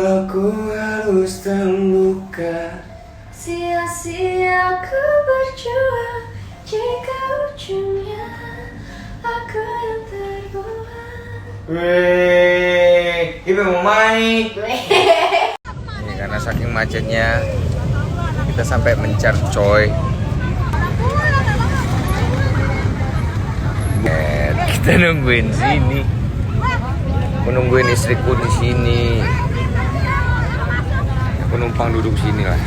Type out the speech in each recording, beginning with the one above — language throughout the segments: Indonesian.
Aku harus terluka. Sia-sia ku berjuang jika ujungnya aku yang terbuang. Weh, ibu mau main. Ini karena saking macetnya kita sampai mencar coy. Kita nungguin sini. Aku nungguin istriku di sini. Aku numpang duduk sini lah.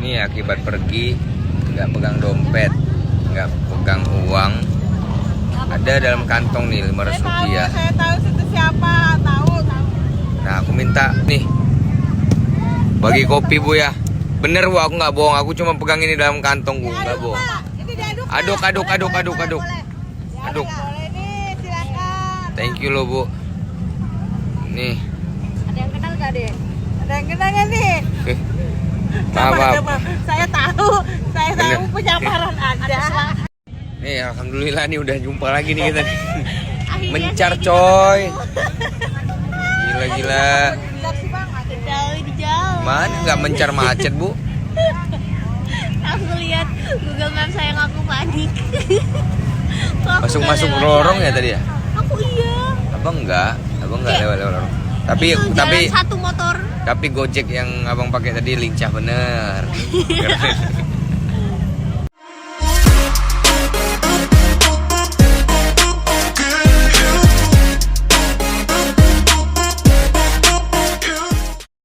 Ini akibat pergi, nggak pegang dompet, nggak pegang uang. Ada dalam kantong nih 500 rupiah. Saya tahu situ siapa, tahu. Nah aku minta nih bagi kopi bu ya. Bener bu, aku nggak bohong. Aku cuma pegang ini dalam kantong bu, nggak bohong. Aduk. Boleh Aduk. Boleh nih, silakan. Thank you lo bu. Nih. Ada yang kenal gak deh? Ada yang kenal gak nih? Maaf. Saya tahu penyamaran Anda. Nih alhamdulillah nih udah jumpa lagi nih kita. Mencar coy. Gila. Jauh. Mana nggak mencar macet bu? Aku lihat Google Maps saya ngaku panik. Masuk lorong ya tadi ya? Aku iya. Abang nggak lewat lorong. Tapi Jalan satu motor. Gojek yang abang pakai tadi lincah bener.